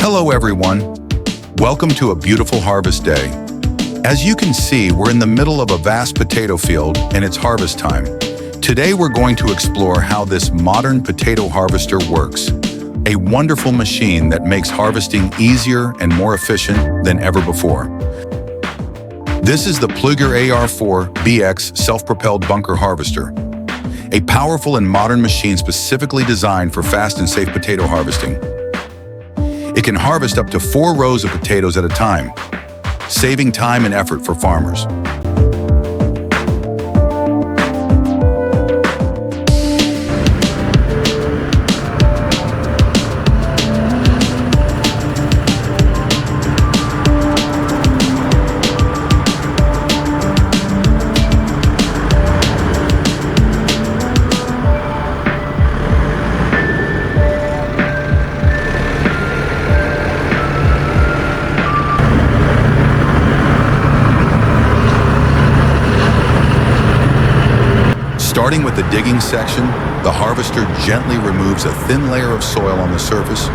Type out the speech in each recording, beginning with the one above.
Hello everyone. Welcome to a beautiful harvest day. As you can see, we're in the middle of a vast potato field and it's harvest time. Today we're going to explore how this modern potato harvester works. A wonderful machine that makes harvesting easier and more efficient than ever before. This is the Ploeger AR-4BX self-propelled bunker harvester. A powerful and modern machine specifically designed for fast and safe potato harvesting. It can harvest up to 4 rows of potatoes at a time, saving time and effort for farmers. Starting with the digging section, the harvester gently removes a thin layer of soil on the surface,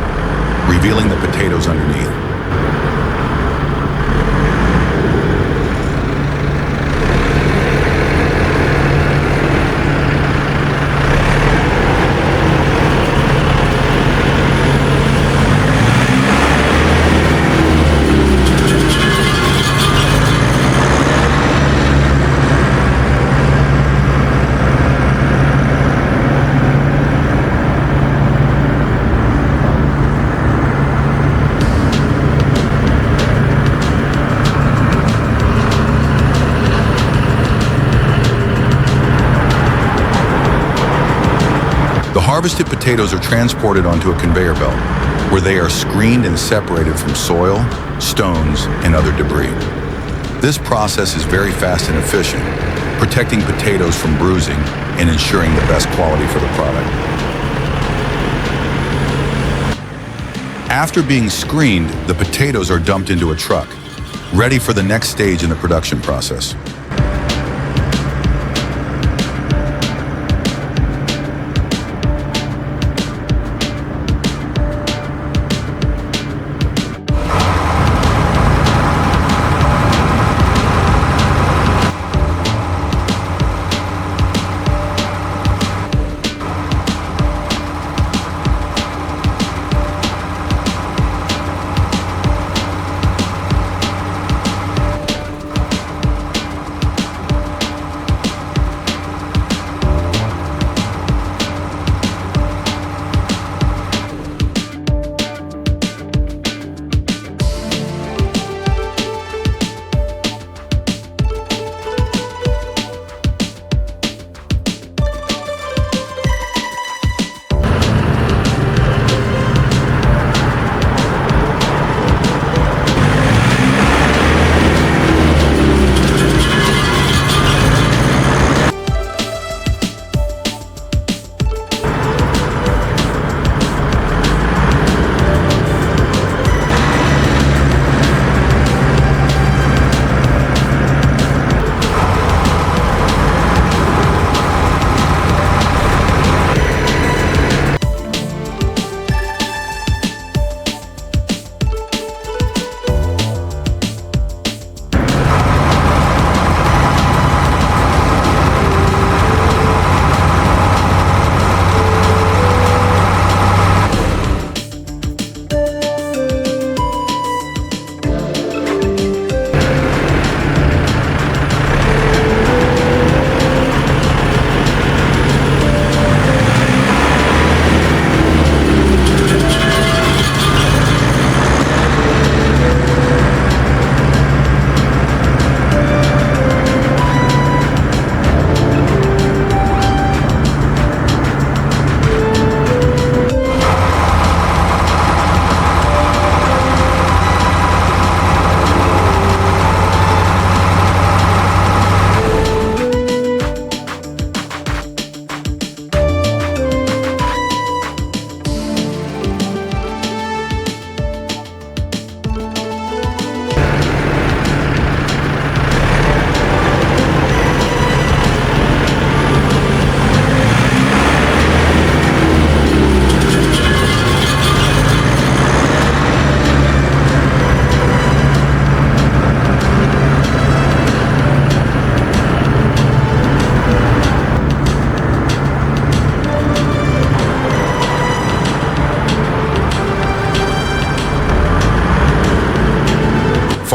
revealing the potatoes underneath. The harvested potatoes are transported onto a conveyor belt, where they are screened and separated from soil, stones, and other debris. This process is very fast and efficient, protecting potatoes from bruising and ensuring the best quality for the product. After being screened, the potatoes are dumped into a truck, ready for the next stage in the production process.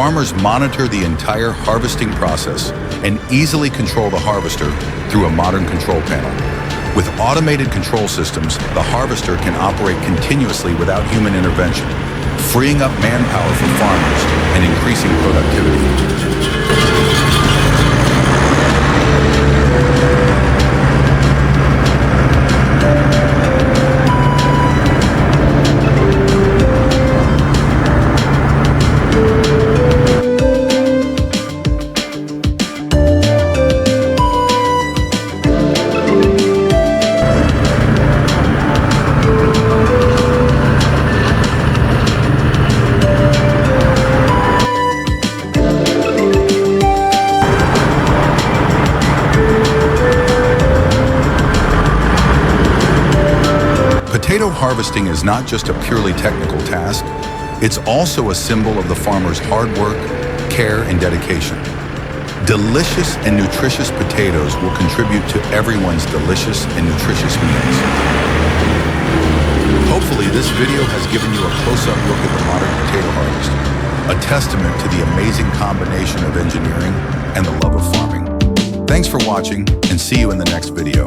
Farmers monitor the entire harvesting process and easily control the harvester through a modern control panel. With automated control systems, the harvester can operate continuously without human intervention, freeing up manpower for farmers and increasing productivity. Potato harvesting is not just a purely technical task, it's also a symbol of the farmer's hard work, care, and dedication. Delicious and nutritious potatoes will contribute to everyone's delicious and nutritious meals. Hopefully, this video has given you a close-up look at the modern potato harvest, a testament to the amazing combination of engineering and the love of farming. Thanks for watching, and see you in the next video.